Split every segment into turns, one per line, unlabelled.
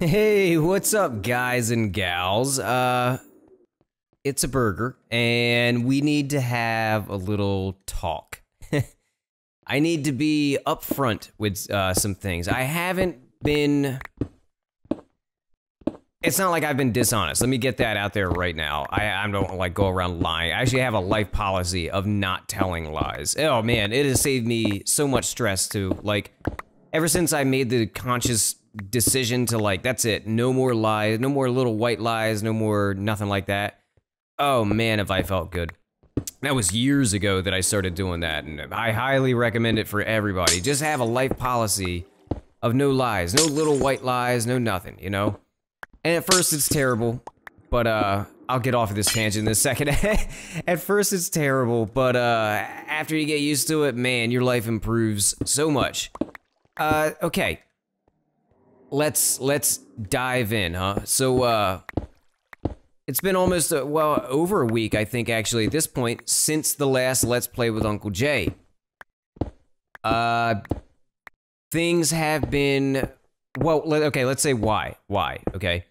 Hey, what's up, guys and gals? It's a burger, and we need to have a little talk. I need to be upfront with some things. I haven't been... It's not like I've been dishonest. Let me get that out there right now. I don't, like, go around lying. I actually have a life policy of not telling lies. Oh, man, it has saved me so much stress, too. Like, ever since I made the conscious decision to, like, that's it, no more lies, no more little white lies, no more nothing like that. Oh, man, have I felt good. That was years ago that I started doing that, and I highly recommend it for everybody. Just have a life policy of no lies, no little white lies, no nothing, you know? And at first it's terrible, but I'll get off of this tangent in a second. At first it's terrible, but after you get used to it, man, your life improves so much. Okay. Let's dive in, huh? So it's been almost well over a week, I think, actually at this point, since the last Let's Play with Uncle Jay. Things have been, well, okay, let's say why, okay?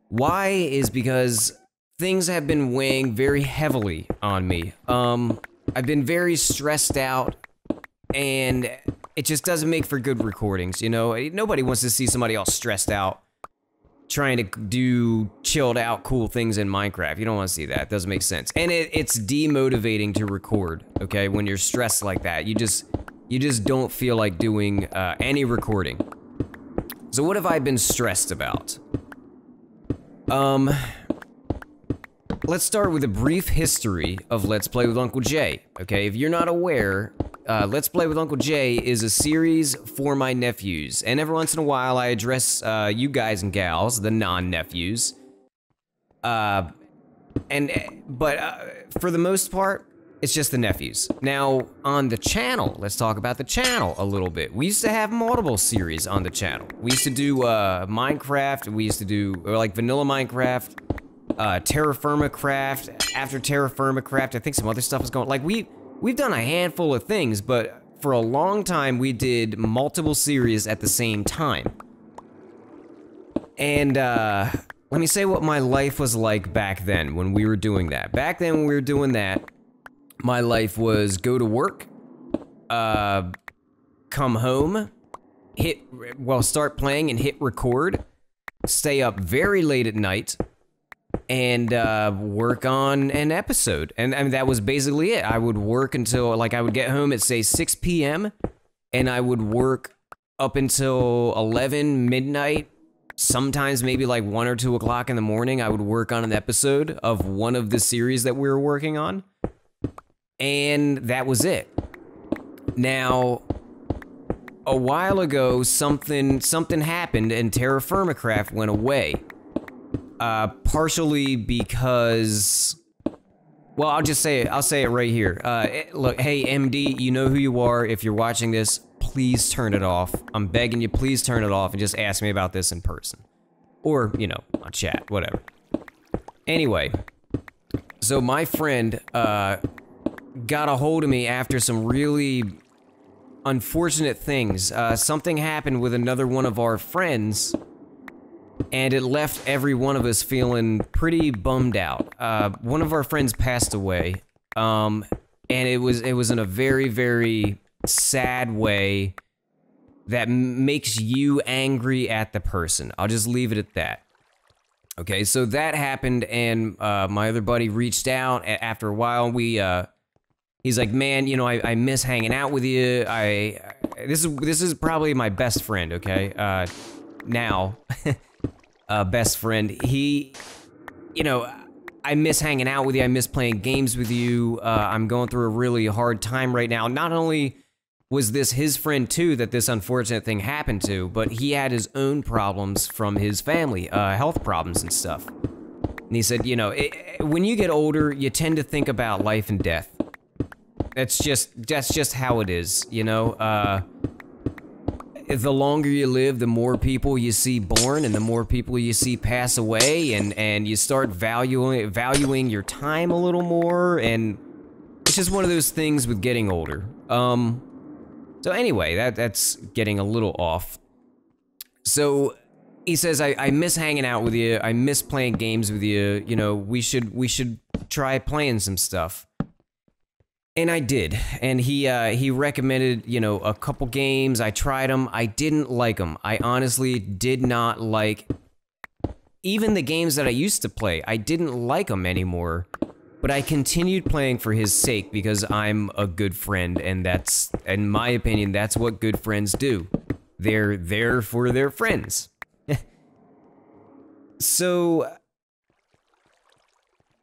Why is because things have been weighing very heavily on me. I've been very stressed out, and it just doesn't make for good recordings, you know? Nobody wants to see somebody all stressed out trying to do chilled out cool things in Minecraft. You don't want to see that. It doesn't make sense. And it's demotivating to record, okay? When you're stressed like that, you just don't feel like doing any recording. So what have I been stressed about? Let's start with a brief history of Let's Play with Uncle Jay, okay? If you're not aware, Let's Play with Uncle Jay is a series for my nephews, and every once in a while I address you guys and gals, the non-nephews. But for the most part, it's just the nephews. Now, on the channel, let's talk about the channel a little bit. We used to have multiple series on the channel. We used to do Minecraft, we used to do like vanilla Minecraft, Terra Firma Craft, after Terra Firma Craft, I think some other stuff was going, like we've done a handful of things, but for a long time we did multiple series at the same time. And let me say what my life was like back then when we were doing that. Back then when we were doing that, my life was go to work, come home, start playing and hit record, stay up very late at night, and work on an episode. And I mean, that was basically it. I would work until, like, I would get home at, say, 6 p.m., and I would work up until 11, midnight, sometimes maybe like 1 or 2 o'clock in the morning. I would work on an episode of one of the series that we were working on. And that was it. Now, a while ago, something happened and Terra Firma Craft went away. Partially because, well, I'll say it right here. Look, hey, MD, you know who you are. If you're watching this, please turn it off. I'm begging you, please turn it off and just ask me about this in person. Or, you know, on chat, whatever. Anyway, so my friend, got a hold of me after some really unfortunate things. Something happened with another one of our friends, and it left every one of us feeling pretty bummed out. One of our friends passed away, and it was in a very, very sad way that makes you angry at the person. I'll just leave it at that. Okay, so that happened, and my other buddy reached out after a while. He's like, man, you know, I miss hanging out with you. This is probably my best friend, okay? Now, best friend. He, you know, I miss hanging out with you. I miss playing games with you. I'm going through a really hard time right now. Not only was this his friend too that this unfortunate thing happened to, but he had his own problems from his family, health problems and stuff. And he said, you know, when you get older, you tend to think about life and death. That's just how it is, you know? The longer you live, the more people you see born and the more people you see pass away, and you start valuing your time a little more, and it's just one of those things with getting older. So anyway, that's getting a little off. So he says, I miss hanging out with you. I miss playing games with you. You know, we should try playing some stuff. And I did. And he recommended, you know, a couple games. I tried them. I didn't like them. I honestly did not like even the games that I used to play. I didn't like them anymore. But I continued playing for his sake because I'm a good friend, and that's, in my opinion, that's what good friends do. They're there for their friends. So,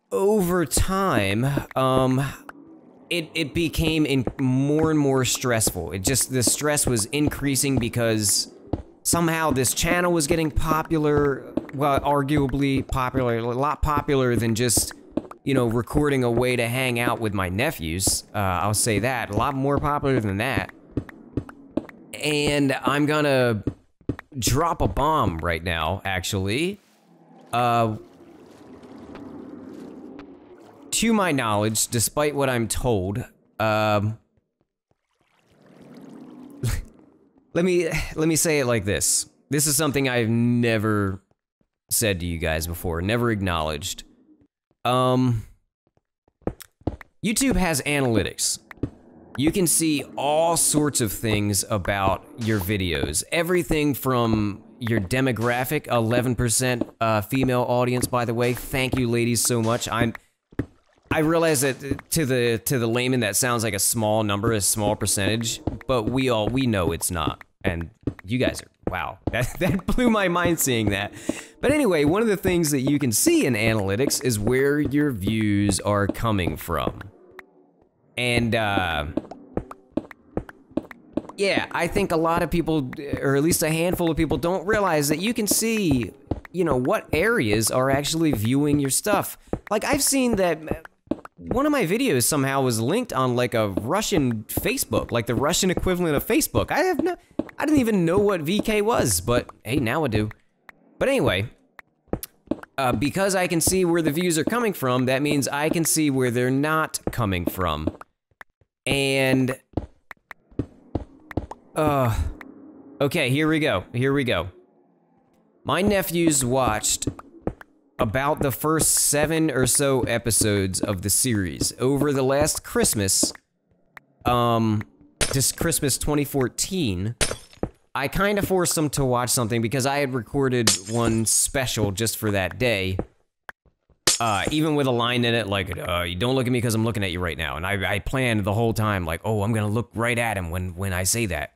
over time, it became more and more stressful. The stress was increasing because somehow this channel was getting popular, well, arguably popular, a lot popular than just, you know, recording a way to hang out with my nephews. I'll say that, a lot more popular than that. And I'm gonna drop a bomb right now, actually. To my knowledge, despite what I'm told, let me say it like this. This is something I've never said to you guys before, never acknowledged. YouTube has analytics. You can see all sorts of things about your videos. Everything from your demographic, 11% female audience, by the way. Thank you, ladies, so much. I realize that to the layman that sounds like a small number, a small percentage, but we know it's not. And you guys are, wow, that blew my mind seeing that. But anyway, one of the things that you can see in analytics is where your views are coming from. And yeah, I think a lot of people, or at least a handful of people, don't realize that you can see, you know, what areas are actually viewing your stuff. Like, I've seen that one of my videos somehow was linked on like a Russian Facebook, like the Russian equivalent of Facebook. I didn't even know what VK was, but hey, now I do. But anyway, because I can see where the views are coming from, that means I can see where they're not coming from. And, okay, here we go. My nephews watched about the first 7 or so episodes of the series over the last Christmas, this Christmas 2014. I kind of forced them to watch something because I had recorded one special just for that day. Even with a line in it like, you don't look at me because I'm looking at you right now. And I planned the whole time like, oh, I'm gonna look right at him when I say that.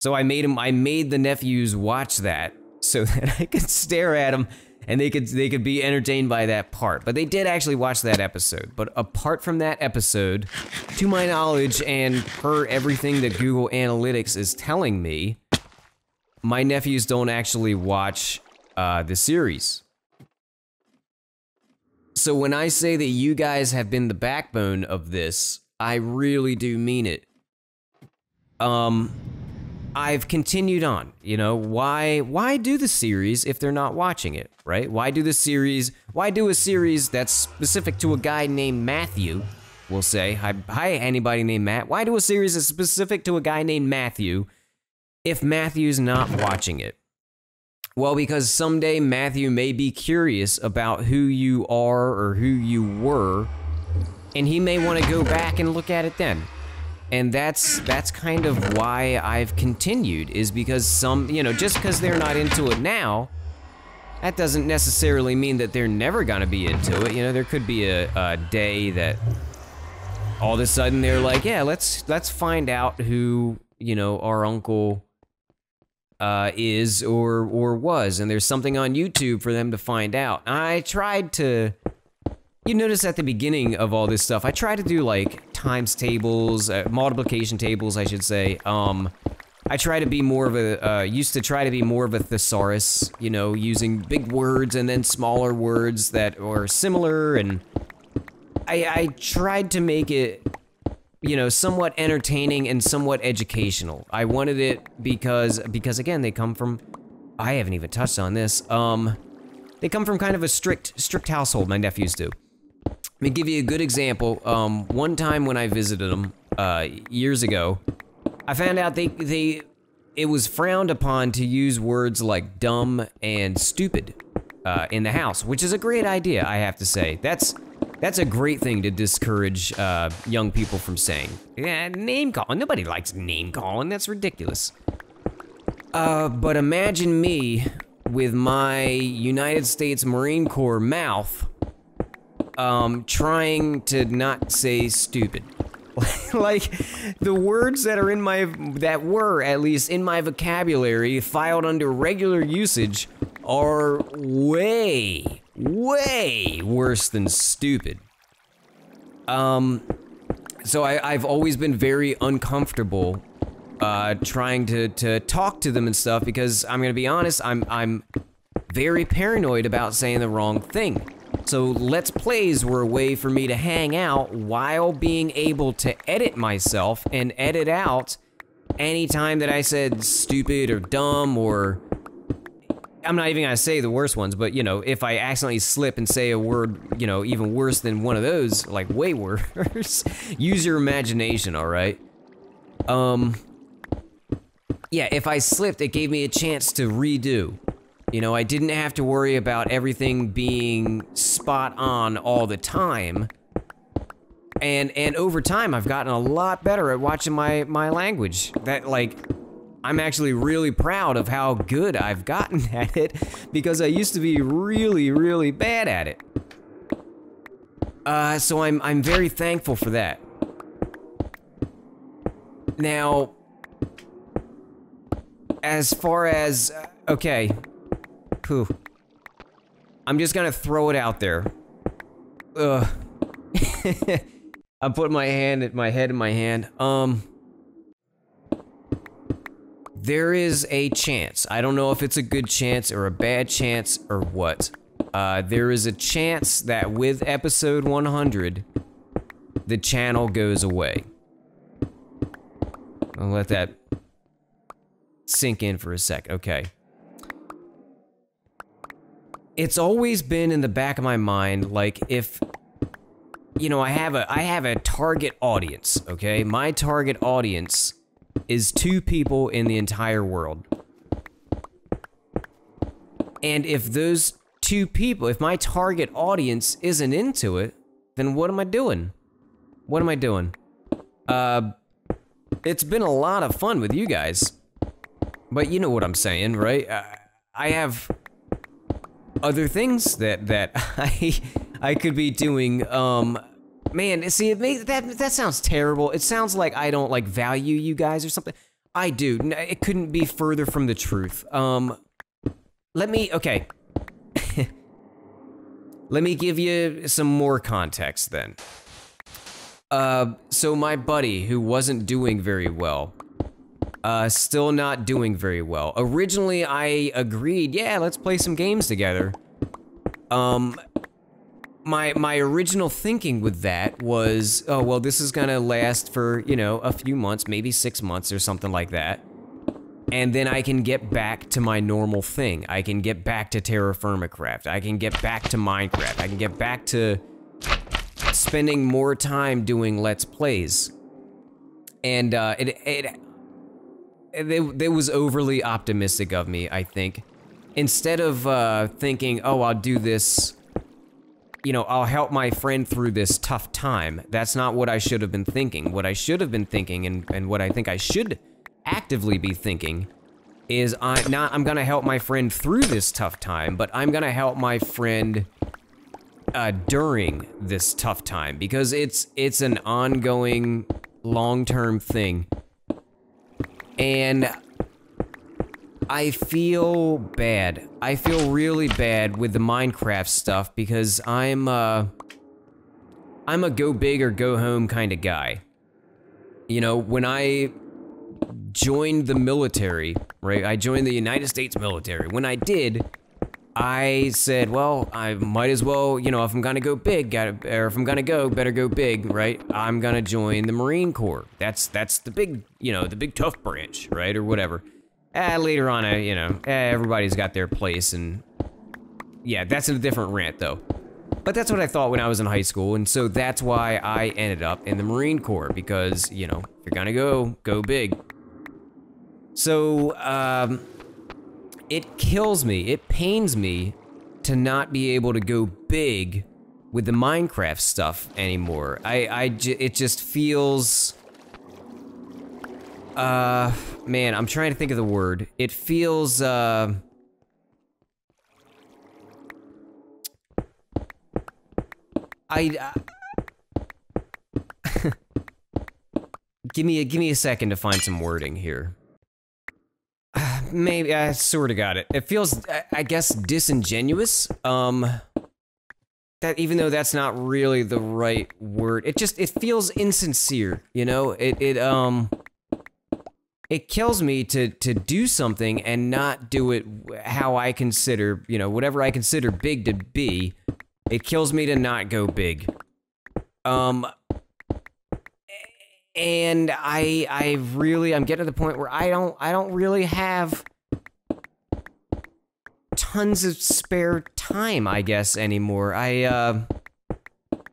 So I made the nephews watch that so that I could stare at them and they could be entertained by that part. But they did actually watch that episode. But apart from that episode, to my knowledge and per everything that Google Analytics is telling me, my nephews don't actually watch the series. So when I say that you guys have been the backbone of this, I really do mean it. I've continued on, you know, why do the series if they're not watching it, right? Why do a series that's specific to a guy named Matthew, we'll say, hi anybody named Matt, why do a series that's specific to a guy named Matthew if Matthew's not watching it? Well, because someday Matthew may be curious about who you are or who you were, and he may want to go back and look at it then. And that's kind of why I've continued, is because some, you know, just because they're not into it now, that doesn't necessarily mean that they're never gonna be into it. You know, there could be a day that all of a sudden they're like, yeah, let's find out who, you know, our uncle is or was, and there's something on YouTube for them to find out. I tried to, you notice at the beginning of all this stuff, I try to do like times tables, multiplication tables, I should say. I try to be more of a, used to try to be more of a thesaurus, you know, using big words and then smaller words that are similar, and I tried to make it, you know, somewhat entertaining and somewhat educational. I wanted it because again, they come from, I haven't even touched on this, they come from kind of a strict household, my nephews do. Let me give you a good example. One time when I visited them, years ago, I found out they it was frowned upon to use words like dumb and stupid in the house, which is a great idea, I have to say. That's a great thing to discourage young people from saying. Yeah, name calling. Nobody likes name calling. That's ridiculous. But imagine me with my United States Marine Corps mouth trying to not say stupid. Like, the words that are that were at least in my vocabulary filed under regular usage are way worse than stupid. So I've always been very uncomfortable trying to talk to them and stuff, because I'm gonna be honest, I'm very paranoid about saying the wrong thing. So Let's Plays were a way for me to hang out while being able to edit myself and edit out any time that I said stupid or dumb, or I'm not even gonna say the worst ones, but you know, if I accidentally slip and say a word, you know, even worse than one of those, like way worse, use your imagination, all right? Yeah, if I slipped, it gave me a chance to redo. You know, I didn't have to worry about everything being spot on all the time. And over time, I've gotten a lot better at watching my language. That, like, I'm actually really proud of how good I've gotten at it, because I used to be really bad at it. So I'm very thankful for that. Now, as far as, okay. Phew. I'm just gonna throw it out there. Ugh. I'm putting my head in my hand. There is a chance. I don't know if it's a good chance or a bad chance or what. There is a chance that with episode 100, the channel goes away. I'll let that sink in for a sec. Okay. It's always been in the back of my mind, like, if, you know, I have a target audience, okay? My target audience is 2 people in the entire world. And if those 2 people, if my target audience isn't into it, then what am I doing? What am I doing? It's been a lot of fun with you guys, but you know what I'm saying, right? I have other things that I could be doing. Man, see, that sounds terrible. It sounds like I don't like value you guys or something. I do. It couldn't be further from the truth. Okay. Let me give you some more context then. So my buddy, who wasn't doing very well, still not doing very well. Originally, I agreed, yeah, let's play some games together. My original thinking with that was, oh, well, this is gonna last for, you know, a few months, maybe 6 months or something like that. And then I can get back to my normal thing. I can get back to Terra Firmacraft. I can get back to Minecraft. I can get back to spending more time doing Let's Plays. And it was overly optimistic of me, I think. Instead of thinking, oh, I'll do this, you know, I'll help my friend through this tough time. That's not what I should have been thinking. What I should have been thinking, and what I think I should actively be thinking, is I'm gonna help my friend through this tough time, but I'm gonna help my friend during this tough time, because it's an ongoing, long-term thing. And I feel bad. I feel really bad with the Minecraft stuff, because I'm a go big or go home kind of guy. You know, when I joined the military, right? I joined the United States military. When I did, I said, well, I might as well, you know, if I'm gonna go big, or if I'm gonna go, better go big, right? I'm gonna join the Marine Corps. That's the big, you know, the big tough branch, right? Or whatever. Later on, you know, everybody's got their place, and yeah, that's a different rant though. But that's what I thought when I was in high school, and so that's why I ended up in the Marine Corps, because, you know, if you're gonna go big. So, it kills me, it pains me to not be able to go big with the Minecraft stuff anymore. It just feels, man, I'm trying to think of the word. It feels, give me a second to find some wording here. Maybe I sort of got it. It feels, I guess, disingenuous. That even though that's not really the right word, it feels insincere. You know, it kills me to do something and not do it how I consider, you know, whatever I consider big to be. It kills me to not go big. And I'm getting to the point where I don't really have tons of spare time, I guess, anymore.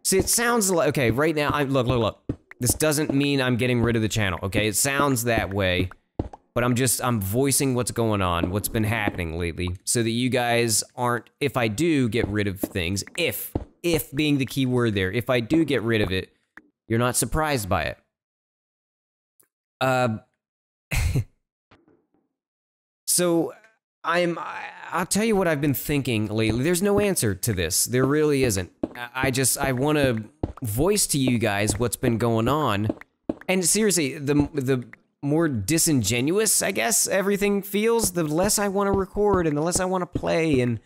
See, it sounds like, okay, right now, look. This doesn't mean I'm getting rid of the channel, okay? It sounds that way, but I'm voicing what's going on, what's been happening lately, so that you guys aren't, if I do get rid of things, if being the key word there, if I do get rid of it, you're not surprised by it. So I'll tell you what I've been thinking lately. There's no answer to this. There really isn't. I want to voice to you guys what's been going on. And seriously, the more disingenuous, I guess, everything feels, the less I want to record and the less I want to play, and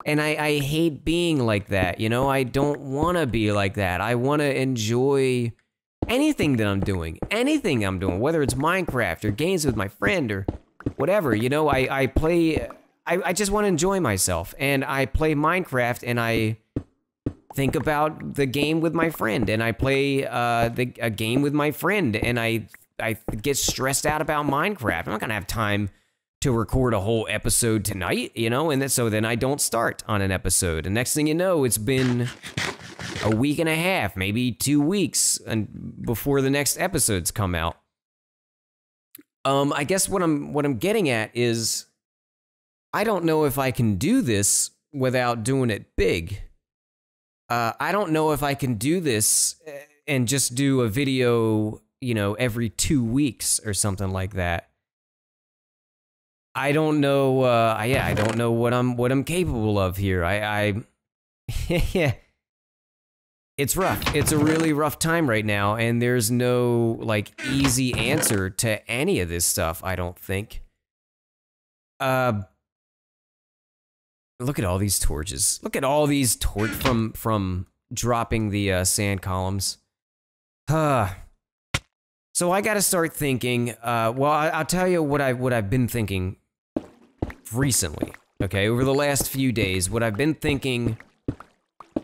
I hate being like that, you know? I don't want to be like that. I want to enjoy anything that I'm doing, whether it's Minecraft or games with my friend or whatever, you know, I just want to enjoy myself, and I play Minecraft, and I think about the game with my friend, and I play a game with my friend, and I get stressed out about Minecraft. I'm not gonna have time to record a whole episode tonight, you know, and so then I don't start on an episode, and next thing you know, it's been a week and a half, maybe 2 weeks, and before the next episodes come out. I guess what I'm getting at is, I don't know if I can do this without doing it big. I don't know if I can do this and just do a video, you know, every 2 weeks or something like that. I don't know. Yeah, I don't know what I'm capable of here. Yeah. It's rough. It's a really rough time right now, and there's no, like, easy answer to any of this stuff, I don't think. Look at all these torches. Look at all these from dropping the sand columns. So I gotta start thinking, well, I'll tell you what I've been thinking recently, okay? Over the last few days, what I've been thinking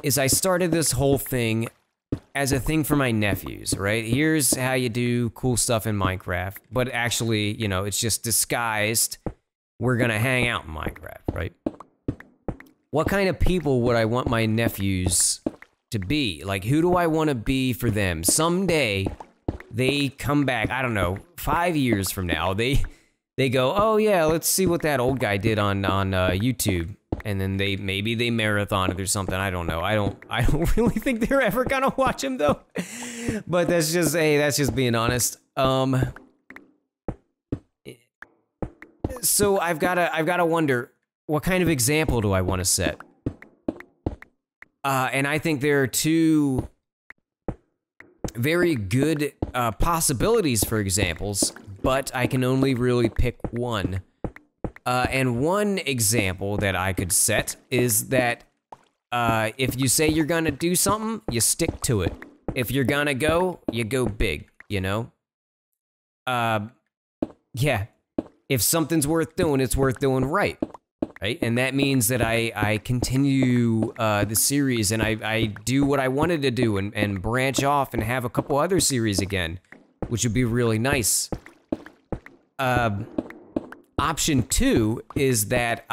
is I started this whole thing as a thing for my nephews, right? Here's how you do cool stuff in Minecraft, but actually, you know, it's just disguised. We're gonna hang out in Minecraft, right? What kind of people would I want my nephews to be? Like, who do I want to be for them? Someday, they come back, I don't know, 5 years from now, they go, oh yeah, let's see what that old guy did on YouTube. And then maybe they marathon it or something. I don't know. I don't really think they're ever gonna watch him though. But that's just, hey, that's just being honest. So I've gotta wonder, what kind of example do I want to set? And I think there are two very good possibilities for examples, but I can only really pick one. And one example that I could set is that if you say you're gonna do something, you stick to it. If you're gonna go, you go big, you know? Yeah. If something's worth doing, it's worth doing right. Right? And that means that I continue the series, and I do what I wanted to do, and branch off and have a couple other series again, which would be really nice. Option 2 is that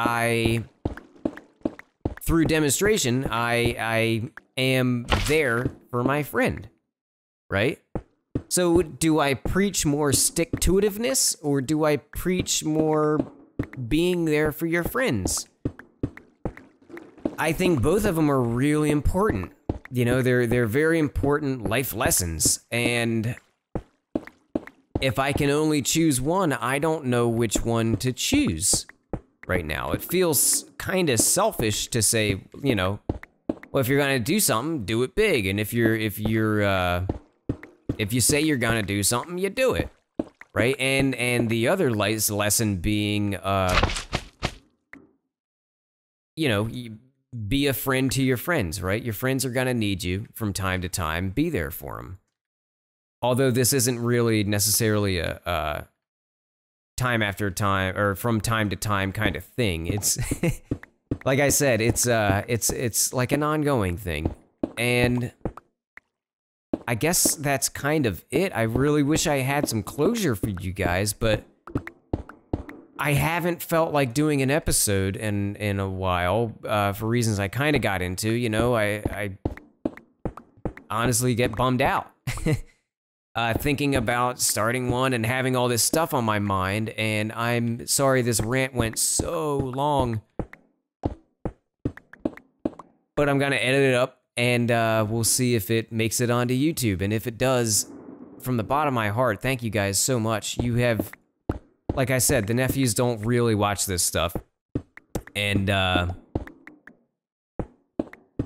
through demonstration, I am there for my friend, right? So do I preach more stick-to-itiveness, or do I preach more being there for your friends? I think both of them are really important. You know, they're very important life lessons, and if I can only choose one, I don't know which one to choose right now. It feels kind of selfish to say, you know, well, if you're gonna do something, do it big, and if you say you're gonna do something, you do it, right? And the other lesson being, you know, be a friend to your friends, right? Your friends are gonna need you from time to time. Be there for them. Although this isn't really necessarily a time after time or from time to time kind of thing. It's like I said, it's like an ongoing thing, and I guess that's kind of it. I really wish I had some closure for you guys, but I haven't felt like doing an episode in a while for reasons I kind of got into. You know, I honestly get bummed out. Thinking about starting one and having all this stuff on my mind, and I'm sorry this rant went so long, but I'm gonna edit it up, and we'll see if it makes it onto YouTube, and if it does, from the bottom of my heart, thank you guys so much. You have, like I said, the nephews don't really watch this stuff, and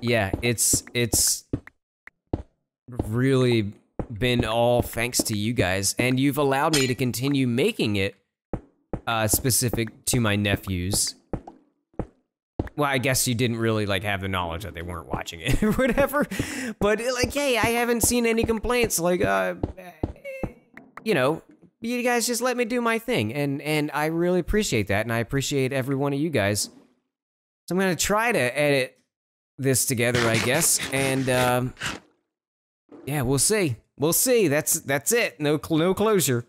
yeah, it's really been all thanks to you guys, and you've allowed me to continue making it specific to my nephews. Well, I guess you didn't really like have the knowledge that they weren't watching it or whatever, but like, hey, I haven't seen any complaints. Like, you know, you guys just let me do my thing, and I really appreciate that, and I appreciate every one of you guys. So I'm gonna try to edit this together, I guess, and yeah, we'll see. We'll see. That's it. No closure.